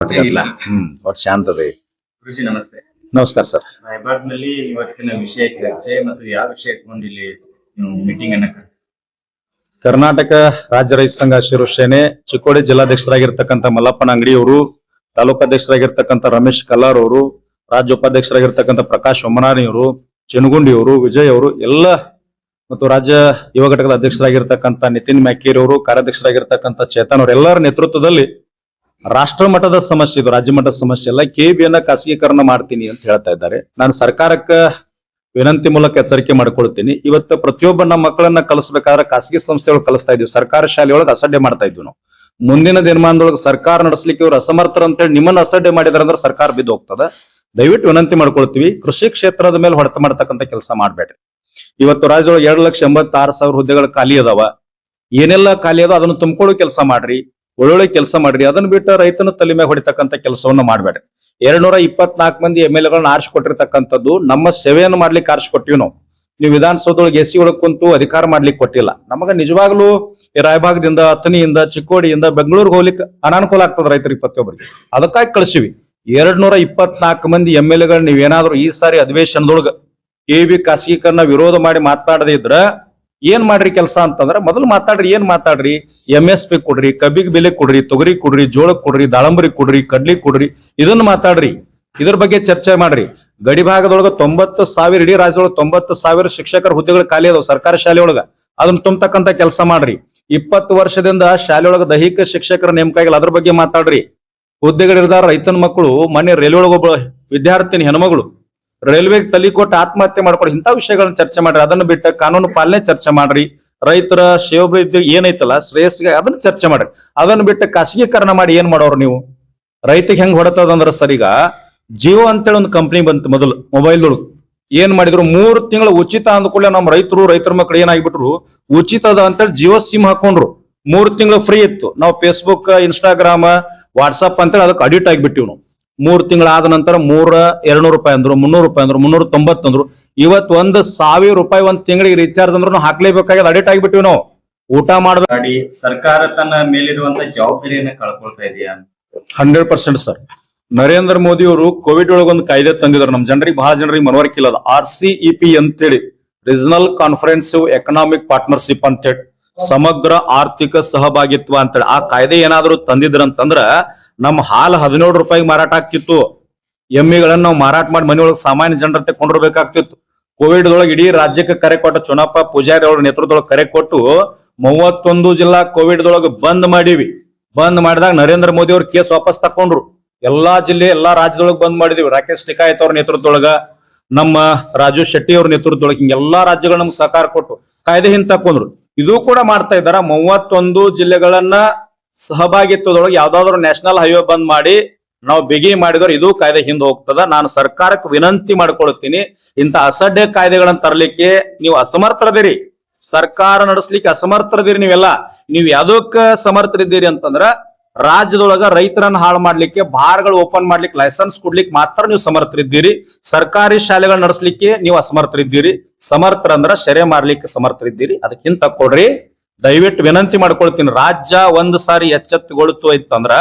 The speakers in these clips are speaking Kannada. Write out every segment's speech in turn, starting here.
ಇಲ್ಲ ಒಟ್ಟು ಶಾಂತತೆ. ಗುರುಜಿ ನಮಸ್ತೆ. ನಮಸ್ಕಾರ ಸರ್. ರಾಯಬಾಗ್ ನಲ್ಲಿ ಇವತ್ತಿನ ವಿಷಯ ಚರ್ಚೆ ಮತ್ತು ಯಾವ ವಿಷಯ ಇಟ್ಕೊಂಡು ಇಲ್ಲಿ ಮೀಟಿಂಗ್ ಅನ್ನ ಕರ್ನಾಟಕ ರಾಜ್ಯ ರೈತ ಸಂಘ ಹಸಿರು ಸೇನೆ ಚಿಕ್ಕೋಡಿ ಜಿಲ್ಲಾಧ್ಯಕ್ಷರಾಗಿರ್ತಕ್ಕಂಥ ಮಲ್ಲಪ್ಪನ ಅಂಗಡಿಯವರು, ತಾಲೂಕಾಧ್ಯಕ್ಷರಾಗಿರ್ತಕ್ಕಂಥ ರಮೇಶ್ ಕಲ್ಲಾರ್ ಅವರು, ರಾಜ್ಯ ಉಪಾಧ್ಯಕ್ಷರಾಗಿರ್ತಕ್ಕಂಥ ಪ್ರಕಾಶ್ ಒಮ್ಮನಾನಿ ಅವರು, ಚೆನಗುಂಡಿ ಅವರು, ವಿಜಯ್ ಅವರು ಎಲ್ಲ ಮತ್ತು ರಾಜ್ಯ ಯುವ ಘಟಕದ ಅಧ್ಯಕ್ಷರಾಗಿರ್ತಕ್ಕಂಥ ನಿತಿನ್ ಮ್ಯಾಕೇರಿ ಅವರು, ಕಾರ್ಯಾಧ್ಯಕ್ಷರಾಗಿರ್ತಕ್ಕಂಥ ಚೇತನ್ ಅವರು ಎಲ್ಲರ ನೇತೃತ್ವದಲ್ಲಿ ರಾಷ್ಟ್ರ ಮಟ್ಟದ ಸಮಸ್ಯೆ ಇದು, ರಾಜ್ಯ ಮಟ್ಟದ ಸಮಸ್ಯೆ ಅಲ್ಲ, ಕೆಬಿಯನ್ನ ಖಾಸಗೀಕರಣ ಮಾಡ್ತೀನಿ ಅಂತ ಹೇಳ್ತಾ ಇದ್ದಾರೆ. ನಾನು ಸರ್ಕಾರಕ್ಕೆ ವಿನಂತಿ ಮೂಲಕ ಎಚ್ಚರಿಕೆ ಮಾಡ್ಕೊಳ್ತೀನಿ. ಇವತ್ತು ಪ್ರತಿಯೊಬ್ಬ ನಮ್ಮ ಮಕ್ಕಳನ್ನ ಕಲಿಸಬೇಕಾದ್ರೆ ಖಾಸಗಿ ಸಂಸ್ಥೆಗಳು ಕಲಿಸ್ತಾ ಇದೀವಿ, ಸರ್ಕಾರಿ ಶಾಲೆಯೊಳಗೆ ಅಸಡ್ಡೆ ಮಾಡ್ತಾ ಇದ್ವಿ ನಾವು. ಮುಂದಿನ ದಿನಮಾನದೊಳಗೆ ಸರ್ಕಾರ ನಡೆಸಲಿಕ್ಕೆ ಇವರು ಅಸಮರ್ಥರು ಅಂತೇಳಿ ನಿಮ್ಮನ್ನ ಅಸಡ್ಡೆ ಮಾಡಿದಾರೆ ಅಂದ್ರೆ ಸರ್ಕಾರ ಬಿದ್ದು ಹೋಗ್ತದ. ದಯವಿಟ್ಟು ವಿನಂತಿ ಮಾಡ್ಕೊಳ್ತೀವಿ, ಕೃಷಿ ಕ್ಷೇತ್ರದ ಮೇಲೆ ಹೊಡೆತ ಮಾಡ್ತಕ್ಕಂಥ ಕೆಲಸ ಮಾಡ್ಬೇಡ್ರಿ. ಇವತ್ತು ರಾಜ್ಯದೊಳಗೆ 2,86,000 ಹುದ್ದೆಗಳು ಖಾಲಿ ಅದಾವ. ಏನೆಲ್ಲ ಖಾಲಿ ಅದಾವ ಅದನ್ನು ತುಂಬಿಕೊಳ್ಳೋ ಕೆಲಸ ಮಾಡ್ರಿ, ಒಳ್ಳೊಳ್ಳೆ ಕೆಲಸ ಮಾಡ್ರಿ. ಅದನ್ನ ಬಿಟ್ಟು ರೈತನ ತಲೆ ಮೇಲೆ ಹೊಡಿತಕ್ಕಂಥ ಕೆಲಸವನ್ನ ಮಾಡ್ಬೇಡ್ರಿ. 224 ಮಂದಿ MLA ಆರಿಸಿಕೊಟ್ಟಿರ್ತಕ್ಕಂಥದ್ದು ನಮ್ಮ ಸೇವೆಯನ್ನು ಮಾಡ್ಲಿಕ್ಕೆ ಆರಿಸಿಕೊಟ್ಟಿವಿ ನಾವು. ನೀವು ವಿಧಾನಸೌಧದೊಳಗೆ ಎಸಿ ಒಳಗೆ ಕುಂತು ಅಧಿಕಾರ ಮಾಡ್ಲಿಕ್ಕೆ ಕೊಟ್ಟಿಲ್ಲ. ನಮಗ ನಿಜವಾಗ್ಲೂ ಈ ರಾಯಭಾಗದಿಂದ, ಅಥಣಿಯಿಂದ, ಚಿಕ್ಕೋಡಿಯಿಂದ ಬೆಂಗಳೂರಿಗೆ ಹೋಗ್ಲಿಕ್ಕೆ ಅನಾನುಕೂಲ ಆಗ್ತದ ರೈತರಿಗೆ ಪ್ರತಿಯೊಬ್ಬರಿಗೆ. ಅದಕ್ಕಾಗಿ ಕಳಿಸಿವಿ 224 ಮಂದಿ MLA ನೀವೇನಾದ್ರೂ ಈ ಸಾರಿ ಅಧಿವೇಶನದೊಳಗ ಕೆಬಿ ಖಾಸಗೀಕರಣ ವಿರೋಧ ಮಾಡಿ ಮಾತನಾಡದೇ ಇದ್ರ ಏನ್ ಮಾಡ್ರಿ ಕೆಲಸ ಅಂತಂದ್ರ, ಮೊದಲು ಮಾತಾಡ್ರಿ. ಏನ್ ಮಾತಾಡ್ರಿ? MSP ಕೊಡ್ರಿ, ಕಬ್ಬಿಗೆ ಬೆಲೆ ಕೊಡ್ರಿ, ತೊಗರಿ ಕೊಡ್ರಿ, ಜೋಳಕ್ ಕೊಡ್ರಿ, ದಾಳಂಬರಿ ಕೊಡ್ರಿ, ಕಡ್ಲಿ ಕೊಡ್ರಿ, ಇದನ್ನ ಮಾತಾಡ್ರಿ. ಇದ್ರ ಬಗ್ಗೆ ಚರ್ಚೆ ಮಾಡ್ರಿ. ಗಡಿ ಭಾಗದೊಳಗ 90,000, ಇಡೀ ರಾಜ್ಯದೊಳಗೆ 90,000 ಶಿಕ್ಷಕರ ಹುದ್ದೆಗಳು ಖಾಲಿ ಅದಾವ ಸರ್ಕಾರಿ ಶಾಲೆಯೊಳಗ. ಅದನ್ನ ತುಂಬತಕ್ಕಂತ ಕೆಲಸ ಮಾಡ್ರಿ. 20 ವರ್ಷದಿಂದ ಶಾಲೆಯೊಳಗ ದೈಹಿಕ ಶಿಕ್ಷಕರ ನೇಮಕ ಆಗಿಲ್ಲ, ಅದ್ರ ಬಗ್ಗೆ ಮಾತಾಡ್ರಿ. ಹುದ್ದೆಗಳಿರ್ದಾರ ರೈತನ ಮಕ್ಕಳು, ಮೊನ್ನೆ ರೈಲ್ವೆ ಒಳಗ ಒಬ್ಬ ವಿದ್ಯಾರ್ಥಿನಿ ಹೆಣ್ಮಗಳು ರೈಲ್ವೆಗೆ ತಲೆ ಕೊಟ್ಟು ಆತ್ಮಹತ್ಯೆ ಮಾಡ್ಕೊಡಿ. ಇಂಥ ವಿಷಯಗಳನ್ನ ಚರ್ಚೆ ಮಾಡ್ರಿ. ಅದನ್ನ ಬಿಟ್ಟು ಕಾನೂನು ಪಾಲನೆ ಚರ್ಚೆ ಮಾಡ್ರಿ. ರೈತರ ಶ್ರೇಯೋಭಿವೃದ್ಧಿ ಏನೈತಲ್ಲ ಶ್ರೇಯಸ್ಗೆ ಅದನ್ನ ಚರ್ಚೆ ಮಾಡ್ರಿ. ಅದನ್ನ ಬಿಟ್ಟು ಖಾಸಗೀಕರಣ ಮಾಡಿ ಏನ್ ಮಾಡೋರು ನೀವು? ರೈತಿಗೆ ಹೆಂಗ್ ಹೊಡೆತದಂದ್ರ ಸರ್, ಈಗ ಜಿಯೋ ಅಂತೇಳಿ ಒಂದು ಕಂಪ್ನಿ ಬಂತು ಮೊದಲು ಮೊಬೈಲ್ದೊಳಗೆ. ಏನ್ ಮಾಡಿದ್ರು 3 ತಿಂಗಳು ಉಚಿತ ಅಂದ್ಕೊಳ್ಳೆ ನಮ್ಮ ರೈತರ ಮಕ್ಕಳು ಏನಾಗ್ಬಿಟ್ರು, ಉಚಿತ ಅದ ಅಂತೇಳಿ ಜಿಯೋ ಸಿಮ್ ಹಾಕೊಂಡ್ರು. 3 ತಿಂಗಳು ಫ್ರೀ ಇತ್ತು. ನಾವು ಫೇಸ್ಬುಕ್, ಇನ್ಸ್ಟಾಗ್ರಾಮ್, ವಾಟ್ಸಪ್ ಅಂತೇಳಿ ಅದಕ್ಕೆ ಅಡಿಟ್ ಆಗಿಬಿಟ್ಟಿವ್ ನಾವು. 3 ತಿಂಗಳಾದ ನಂತರ 200 ರೂಪಾಯಿ ಅಂದ್ರು, 300 ರೂಪಾಯಿ ಅಂದ್ರು, 390 ಅಂದ್ರು. ಇವತ್ತು 1,000 ರೂಪಾಯಿ ಒಂದ್ ತಿಂಗಳಿಗೆ ರೀಚಾರ್ಜ್ ಅಂದ್ರೂ ಹಾಕ್ಲೇಬೇಕಾಗಿ ಅಡಿಟ್ ಆಗಿಬಿಟ್ಟಿವಿ ನಾವು. ಊಟ ಮಾಡ್ಬೇಕು. ಸರ್ಕಾರ ತನ್ನ ಮೇಲಿರುವಂತ ಜವಾಬ್ದಾರಿಯನ್ನ ಕಳ್ಕೊಳ್ತಾ ಇದೆಯಾ? 100% ಸರ್. ನರೇಂದ್ರ ಮೋದಿ ಅವರು ಕೋವಿಡ್ ಒಳಗೊಂದು ಕಾಯ್ದೆ ತಂದಿದ್ರು. ನಮ್ಮ ಜನರಿಗೆ, ಬಹಳ ಜನರಿಗೆ ಮನವರಿಕಿಲ್ಲ. RCEP ಅಂತೇಳಿ, ರೀಜನಲ್ ಕಾನ್ಫರೆನ್ಸಿವ್ ಎಕನಾಮಿಕ್ ಪಾರ್ಟ್ನರ್ಶಿಪ್ ಅಂತೇಳಿ, ಸಮಗ್ರ ಆರ್ಥಿಕ ಸಹಭಾಗಿತ್ವ ಅಂತೇಳಿ ಆ ಕಾಯ್ದೆ ಏನಾದ್ರು ತಂದಿದ್ರಂತಂದ್ರ ನಮ್ಮ ಹಾಲು 17 ರೂಪಾಯಿಗೆ ಮಾರಾಟ ಆಗ್ತಿತ್ತು. ಎಮ್ಮಿಗಳನ್ನ ನಾವು ಮಾರಾಟ ಮಾಡಿ ಮನೆಯೊಳಗೆ ಸಾಮಾನ್ಯ ಜನರಂತೆ ಕೊಂಡಿರ್ಬೇಕಾಗ್ತಿತ್ತು. ಕೋವಿಡ್ ದೊಳಗೆ ಇಡೀ ರಾಜ್ಯಕ್ಕೆ ಕರೆ ಕೊಟ್ಟು ಚುನಪ್ಪ ಪೂಜಾರಿ ಅವರ ನೇತೃತ್ವದೊಳಗೆ ಕರೆ ಕೊಟ್ಟು 31 ಜಿಲ್ಲಾ ಕೋವಿಡ್ ದೊಳಗೆ ಬಂದ್ ಮಾಡಿವಿ. ಬಂದ್ ಮಾಡಿದಾಗ ನರೇಂದ್ರ ಮೋದಿ ಅವ್ರ ಕೇಸ್ ವಾಪಸ್ ತಕೊಂಡ್ರು. ಎಲ್ಲಾ ಜಿಲ್ಲೆ, ಎಲ್ಲಾ ರಾಜ್ಯದೊಳಗೆ ಬಂದ್ ಮಾಡಿದೀವಿ. ರಾಕೇಶ್ ಟಿಕಾಯತ್ ಅವ್ರ ನೇತೃತ್ವದೊಳಗ, ನಮ್ಮ ರಾಜು ಶೆಟ್ಟಿ ಅವ್ರ ನೇತೃತ್ವದೊಳಗೆ ಹಿಂಗೆಲ್ಲಾ ರಾಜ್ಯಗಳು ನಮ್ಗೆ ಸಹಕಾರ ಕೊಟ್ಟು ಕಾಯ್ದೆ ಹಿಂದ್ ತಕೊಂಡ್ರು. ಇದು ಕೂಡ ಮಾಡ್ತಾ ಇದಾರ. 31 ಜಿಲ್ಲೆಗಳನ್ನ ಸಹಭಾಗಿತ್ವದೊಳಗೆ ಯಾವ್ದಾದ್ರು ನ್ಯಾಷನಲ್ ಹೈವೇ ಬಂದ್ ಮಾಡಿ ನಾವು ಬಿಗಿ ಮಾಡಿದ್ರೆ ಇದು ಕಾಯ್ದೆ ಹಿಂದೆ ಹೋಗ್ತದ. ನಾನು ಸರ್ಕಾರಕ್ಕೆ ವಿನಂತಿ ಮಾಡ್ಕೊಳ್ತೀನಿ, ಇಂತ ಅಸಡ್ಡೆ ಕಾಯ್ದೆಗಳನ್ನ ತರಲಿಕ್ಕೆ ನೀವು ಅಸಮರ್ಥರದಿರಿ. ಸರ್ಕಾರ ನಡೆಸಲಿಕ್ಕೆ ಅಸಮರ್ಥರದಿರಿ. ನೀವು ಯಾವ್ದಕ್ಕ ಸಮರ್ಥರಿದ್ದೀರಿ ಅಂತಂದ್ರ, ರಾಜ್ಯದೊಳಗ ರೈತರನ್ನ ಹಾಳು ಮಾಡ್ಲಿಕ್ಕೆ, ಬಾರ್ಗಳು ಓಪನ್ ಮಾಡ್ಲಿಕ್ಕೆ, ಲೈಸೆನ್ಸ್ ಕೊಡ್ಲಿಕ್ಕೆ ಮಾತ್ರ ನೀವು ಸಮರ್ಥರಿದ್ದೀರಿ. ಸರ್ಕಾರಿ ಶಾಲೆಗಳು ನಡೆಸಲಿಕ್ಕೆ ನೀವು ಅಸಮರ್ಥರಿದ್ದೀರಿ. ಸಮರ್ಥರಂದ್ರ ಶೆರೆ ಮಾರ್ಲಿಕ್ಕೆ ಸಮರ್ಥರಿದ್ದೀರಿ. ಅದಕ್ಕಿಂತ ಕೊಡ್ರಿ. ದಯವಿಟ್ಟು ವಿನಂತಿ ಮಾಡ್ಕೊಳ್ತೀನಿ. ರಾಜ್ಯ ಒಂದ್ ಸಾರಿ ಎಚ್ಚೆತ್ತುಗೊಳ್ತು ಇತ್ತಂದ್ರ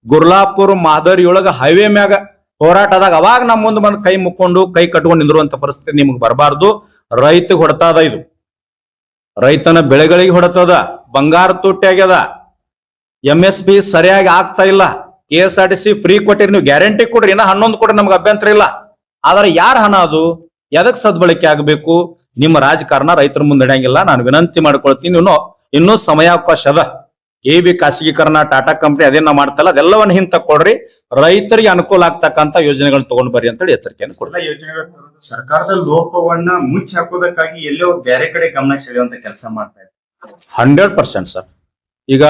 ಗುರ್ಲಾಪುರ್ ಮಾದರಿಯೊಳಗ ಹೈವೇ ಮ್ಯಾಗ ಹೋರಾಟದಾಗ ಅವಾಗ ನಮ್ಮ ಮುಂದೆ ಬಂದು ಕೈ ಮುಕ್ಕೊಂಡು ಕೈ ಕಟ್ಕೊಂಡು ನಿಂದಿರುವಂತ ಪರಿಸ್ಥಿತಿ ನಿಮ್ಗೆ ಬರಬಾರ್ದು. ರೈತಗೆ ಹೊಡೆತದ ಇದು, ರೈತನ ಬೆಳೆಗಳಿಗೆ ಹೊಡೆತದ. ಬಂಗಾರ ತುಟ್ಟಿ ಆಗ್ಯದ. MSP ಸರಿಯಾಗಿ ಆಗ್ತಾ ಇಲ್ಲ. KSRTC ಫ್ರೀ ಕೊಟ್ಟಿರಿ, ನೀವು ಗ್ಯಾರಂಟಿ ಕೊಡ್ರಿ, ಇನ್ನ 11 ಕೊಡ್ರಿ, ನಮ್ಗೆ ಅಭ್ಯಂತರ ಇಲ್ಲ. ಆದ್ರೆ ಯಾರ ಹಣ ಅದು? ಎದಕ್ ಸದ್ಬಳಕೆ ಆಗ್ಬೇಕು? ನಿಮ್ಮ ರಾಜಕಾರಣ ರೈತರ ಮುಂದೆ ನಡೆಯಂಗಿಲ್ಲ. ನಾನು ವಿನಂತಿ ಮಾಡ್ಕೊಳ್ತೀನಿ, ಇನ್ನೂ ಸಮಯಾವಕಾಶ ಅದ. ಕೆಬಿ ಖಾಸಗೀಕರಣ, ಟಾಟಾ ಕಂಪನಿ ಅದೇನ ಮಾಡ್ತಾ ಇಲ್ಲ, ಅದೆಲ್ಲವನ್ನ ಹಿಂದೆ ತಕೊಡ್ರಿ. ರೈತರಿಗೆ ಅನುಕೂಲ ಆಗ್ತಕ್ಕಂತ ಯೋಜನೆಗಳನ್ನ ತಗೊಂಡ್ ಬರ್ರಿ ಅಂತೇಳಿ ಎಚ್ಚರಿಕೆಯನ್ನು ಕೊಡ್ರಿ. ಯೋಜನೆಗಳು ಸರ್ಕಾರದ ಲೋಪವನ್ನ ಮುಚ್ಚಿ ಹಾಕೋದಕ್ಕಾಗಿ ಎಲ್ಲೋ ಬೇರೆ ಕಡೆ ಗಮನ ಸೆಳೆಯುವಂತ ಕೆಲಸ ಮಾಡ್ತಾ ಇದ್ದಾರೆ. 100% ಸರ್. ಈಗ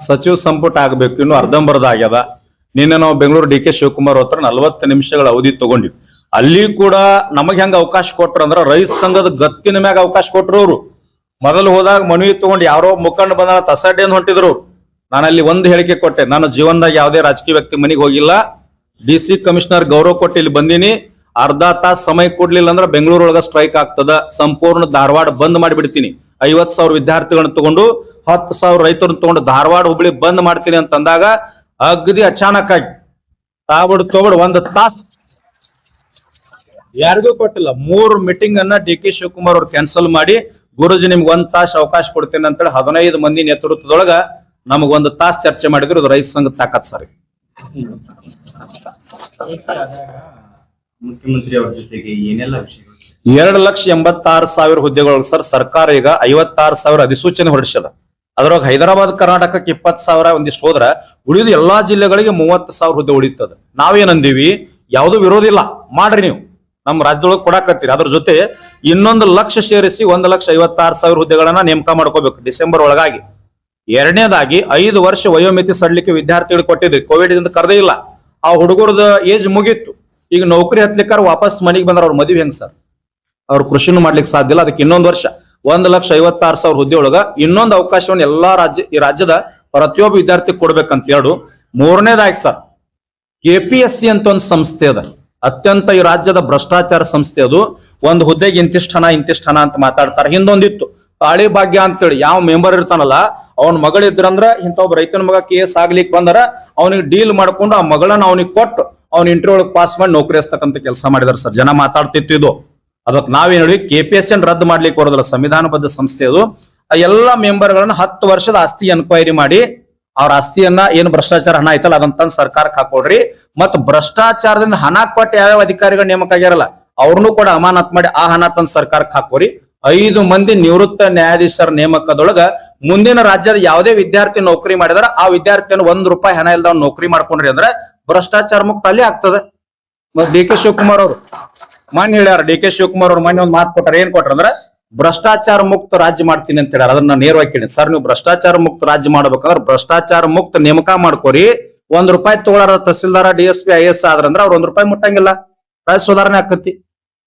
ಸಚಿವ ಸಂಪುಟ ಆಗ್ಬೇಕು, ಇನ್ನು ಅರ್ಧಂಬರ್ಧ ಆಗ್ಯದ. ನಿನ್ನೆ ನಾವು ಬೆಂಗಳೂರು DK ಶಿವಕುಮಾರ್ ಹತ್ರ 40 ನಿಮಿಷಗಳ ಅವಧಿ ತಗೊಂಡಿವಿ. ಅಲ್ಲಿ ಕೂಡ ನಮಗ್ ಹೆಂಗ ಅವಕಾಶ ಕೊಟ್ರ ಅಂದ್ರ, ರೈತ ಸಂಘದ ಗತ್ತಿನ ಮ್ಯಾಗ ಅವಕಾಶ ಕೊಟ್ರು. ಅವ್ರು ಮೊದಲು ಹೋದಾಗ ಮನವಿ ತಗೊಂಡು ಯಾರೋ ಮುಖಂಡ ಬಂದ ತಸಡ್ಡೆಯನ್ನು ಹೊಂಟಿದ್ರು. ನಾನು ಅಲ್ಲಿ ಒಂದು ಹೇಳಿಕೆ ಕೊಟ್ಟೆ, ನಾನು ಜೀವನದಾಗ ಯಾವುದೇ ರಾಜಕೀಯ ವ್ಯಕ್ತಿ ಮನೆಗೆ ಹೋಗಿಲ್ಲ. DC ಕಮಿಷನರ್ ಗೌರವ ಕೊಟ್ಟು ಇಲ್ಲಿ ಬಂದೀನಿ. ಅರ್ಧ ತಾಸು ಸಮಯ ಕೊಡ್ಲಿಲ್ಲ ಅಂದ್ರೆ ಬೆಂಗಳೂರೊಳಗ ಸ್ಟ್ರೈಕ್ ಆಗ್ತದ. ಸಂಪೂರ್ಣ ಧಾರವಾಡ ಬಂದ್ ಮಾಡಿಬಿಡ್ತೀನಿ. 50,000 ವಿದ್ಯಾರ್ಥಿಗಳನ್ನ ತಗೊಂಡು 10,000 ರೈತರನ್ನ ತಗೊಂಡು ಧಾರವಾಡ ಹುಬ್ಳಿ ಬಂದ್ ಮಾಡ್ತೀನಿ ಅಂತಂದಾಗ ಅಗದಿ ಅಚಾನಕ್ ಆಗಿ ತಗೊಬಿಡ್ ಒಂದು ತಾಸ್ ಯಾರಿಗೂ ಕೊಟ್ಟಿಲ್ಲ. 3 ಮೀಟಿಂಗ್ ಅನ್ನ ಡಿ ಕೆ ಶಿವಕುಮಾರ್ ಅವ್ರು ಕ್ಯಾನ್ಸಲ್ ಮಾಡಿ, ಗುರುಜಿ ನಿಮ್ಗೆ 1 ತಾಸು ಅವಕಾಶ ಕೊಡ್ತೇನೆ ಅಂತೇಳಿ 15 ಮಂದಿ ನೇತೃತ್ವದೊಳಗ ನಮಗ್ 1 ತಾಸು ಚರ್ಚೆ ಮಾಡಿದ್ರು. ಅದು ರೈತ ಸಂಘ ತಾಕತ್ ಸರ್. ಮುಖ್ಯಮಂತ್ರಿ ಅವ್ರ ಜೊತೆಗೆ ಏನೆಲ್ಲ ವಿಷಯಗಳು? 2,86,000 ಹುದ್ದೆಗಳು ಸರ್. ಸರ್ಕಾರ ಈಗ 56,000 ಅಧಿಸೂಚನೆ ಹೊರಡಿಸದ. ಅದ್ರೊಳಗೆ ಹೈದರಾಬಾದ್ ಕರ್ನಾಟಕಕ್ಕೆ 20,000 ಒಂದಿಷ್ಟು ಹೋದ್ರ ಉಳಿದ ಎಲ್ಲಾ ಜಿಲ್ಲೆಗಳಿಗೆ 30,000 ಹುದ್ದೆ ಉಳಿತದ. ನಾವೇನಂದೀವಿ, ಯಾವ್ದು ವಿರೋಧ ಇಲ್ಲ, ಮಾಡ್ರಿ ನೀವು, ನಮ್ಮ ರಾಜ್ಯದೊಳಗೆ ಕೊಡಾಕತ್ತೀರಿ. ಅದ್ರ ಜೊತೆ 1,00,000 ಸೇರಿಸಿ 1,56,000 ಹುದ್ದೆಗಳನ್ನ ನೇಮಕ ಮಾಡ್ಕೋಬೇಕು ಡಿಸೆಂಬರ್ ಒಳಗಾಗಿ. ಎರಡನೇದಾಗಿ 5 ವರ್ಷ ವಯೋಮಿತಿ ಸಡ್ಲಿಕ್ಕೆ ವಿದ್ಯಾರ್ಥಿಗಳು ಕೊಟ್ಟಿದ್ರಿ, ಕೋವಿಡ್ ಇಂದ ಕರೆದೇ ಇಲ್ಲ. ಆ ಹುಡುಗರದ ಏಜ್ ಮುಗೀತು, ಈಗ ನೌಕರಿ ಹತ್ಲಿಕ್ಕಾರ ವಾಪಸ್ ಮನೆಗೆ ಬಂದ್ರ ಅವ್ರ ಮದುವೆ ಹೆಂಗ್ ಸರ್? ಅವ್ರು ಕೃಷಿನೂ ಮಾಡ್ಲಿಕ್ಕೆ ಸಾಧ್ಯ ಇಲ್ಲ. ಅದಕ್ಕೆ ಇನ್ನೊಂದು ವರ್ಷ 1,56,000 ಹುದ್ದೆ ಒಳಗ ಇನ್ನೊಂದು ಅವಕಾಶವನ್ನು ಈ ರಾಜ್ಯದ ಪ್ರತಿಯೊಬ್ಬ ವಿದ್ಯಾರ್ಥಿ ಕೊಡ್ಬೇಕಂತ ಹೇಳು. ಮೂರನೇದಾಗಿ ಸರ್, KPSC ಅಂತ ಒಂದು ಸಂಸ್ಥೆ ಅದ, ಅತ್ಯಂತ ಈ ರಾಜ್ಯದ ಭ್ರಷ್ಟಾಚಾರ ಸಂಸ್ಥೆ. ಅದು ಒಂದು ಹುದ್ದೆಗೆ ಇಂತಿಷ್ಟ್ ಹಣ ಅಂತ ಮಾತಾಡ್ತಾರೆ. ಹಿಂದೊಂದಿತ್ತು ತಾಳಿ ಭಾಗ್ಯ ಅಂತೇಳಿ, ಯಾವ ಮೆಂಬರ್ ಇರ್ತಾನಲ್ಲ ಅವನ ಮಗಳಿದ್ರಂದ್ರ ಇಂಥ ಒಬ್ಬ ರೈತನ ಮಗ KS ಆಗ್ಲಿಕ್ಕೆ ಬಂದರ ಅವನಿಗೆ ಡೀಲ್ ಮಾಡ್ಕೊಂಡು ಆ ಮಗಳನ್ನ ಅವನಿಗೆ ಕೊಟ್ಟು ಅವ್ನ ಇಂಟರ್ವ್ಯೂ ಒಳಗೆ ಪಾಸ್ ಮಾಡಿ ನೌಕರಿ ಹಸ್ತಕ್ಕಂತ ಕೆಲಸ ಮಾಡಿದಾರೆ ಸರ್. ಜನ ಮಾತಾಡ್ತಿತ್ತು ಇದು. ಅದಕ್ಕೆ ನಾವೇನ್ ಹೇಳಿ, KPSC ರದ್ದು ಮಾಡ್ಲಿಕ್ಕೆ ಬರೋದಿಲ್ಲ, ಸಂವಿಧಾನಬದ್ಧ ಸಂಸ್ಥೆ ಅದು. ಆ ಎಲ್ಲಾ ಮೆಂಬರ್ ಗಳನ್ನ 10 ವರ್ಷದ ಆಸ್ತಿ ಎನ್ಕ್ವೈರಿ ಮಾಡಿ ಅವ್ರ ಆಸ್ತಿಯನ್ನ ಏನು ಭ್ರಷ್ಟಾಚಾರ ಹಣ ಐತಲ್ಲ ಅದಂತ ಸರ್ಕಾರಕ್ಕೆ ಹಾಕೊಡ್ರಿ. ಮತ್ ಭ್ರಷ್ಟಾಚಾರದಿಂದ ಹಣ ಕೊಟ್ಟು ಯಾವ್ಯಾವ ಅಧಿಕಾರಿಗಳು ನೇಮಕ ಆಗ್ಯಾರಲ್ಲ ಅವ್ರನ್ನೂ ಕೂಡ ಅಮಾನತ್ ಮಾಡಿ ಆ ಹಣ ತಂದು ಸರ್ಕಾರಕ್ಕೆ ಹಾಕೋರಿ. 5 ಮಂದಿ ನಿವೃತ್ತ ನ್ಯಾಯಾಧೀಶರ ನೇಮಕದೊಳಗ ಮುಂದಿನ ರಾಜ್ಯದ ಯಾವುದೇ ವಿದ್ಯಾರ್ಥಿ ನೌಕರಿ ಮಾಡಿದಾರ ಆ ವಿದ್ಯಾರ್ಥಿಯನ್ನು ₹1 ಹಣ ಇಲ್ದವ್ ನೌಕರಿ ಮಾಡ್ಕೊಂಡ್ರಿ ಅಂದ್ರೆ ಭ್ರಷ್ಟಾಚಾರ ಮುಕ್ತ ಅಲ್ಲಿ ಆಗ್ತದೆ. ಡಿ ಕೆ ಶಿವಕುಮಾರ್ ಅವರು ಮಾನ್ಯ ಹೇಳ್ಯಾರ, ಡಿ ಕೆ ಶಿವಕುಮಾರ್ ಅವ್ರು ಮಾನ್ಯ ಒಂದು ಮಾತು ಕೊಟ್ಟಾರ. ಏನ್ ಕೊಟ್ರ ಅಂದ್ರೆ ಭ್ರಷ್ಟಾಚಾರ ಮುಕ್ತ ರಾಜ್ಯ ಮಾಡ್ತೀನಿ ಅಂತ ಹೇಳ್ಯಾರ. ಅದನ್ನ ನೇರವಾಗಿ ಕೇಳಿ ಸರ್, ನೀವು ಭ್ರಷ್ಟಾಚಾರ ಮುಕ್ತ ರಾಜ್ಯ ಮಾಡ್ಬೇಕಂದ್ರೆ ಭ್ರಷ್ಟಾಚಾರ ಮುಕ್ತ ನೇಮಕ ಮಾಡ್ಕೋರಿ. ₹1 ತಗೊಳ್ಳಾರ ತಹಸೀಲ್ದಾರ DSP IAS ಆದ್ರಂದ್ರ ಅವ್ರ ₹1 ಮುಟ್ಟಂಗಿಲ್ಲ, ರಾಜ್ಯ ಸುಧಾರಣೆ ಆಕತಿ.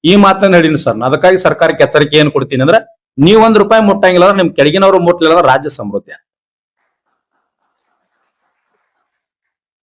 ಈ ಮಾತನ್ನ ಹೇಳಿನಿ ಸರ್. ಅದಕ್ಕಾಗಿ ಸರ್ಕಾರಕ್ಕೆ ಎಚ್ಚರಿಕೆ ಏನ್ ಕೊಡ್ತೀನಿ ಅಂದ್ರೆ, ನೀವ್ ₹1 ಮುಟ್ಟಂಗಿಲ್ಲ ಅಂದ್ರೆ ನಿಮ್ ಕೆಳಗಿನವರು ಮುಟ್ಲಿಲ್ಲ ಅಂದ್ರೆ ರಾಜ್ಯ ಸಮೃದ್ಧಿ.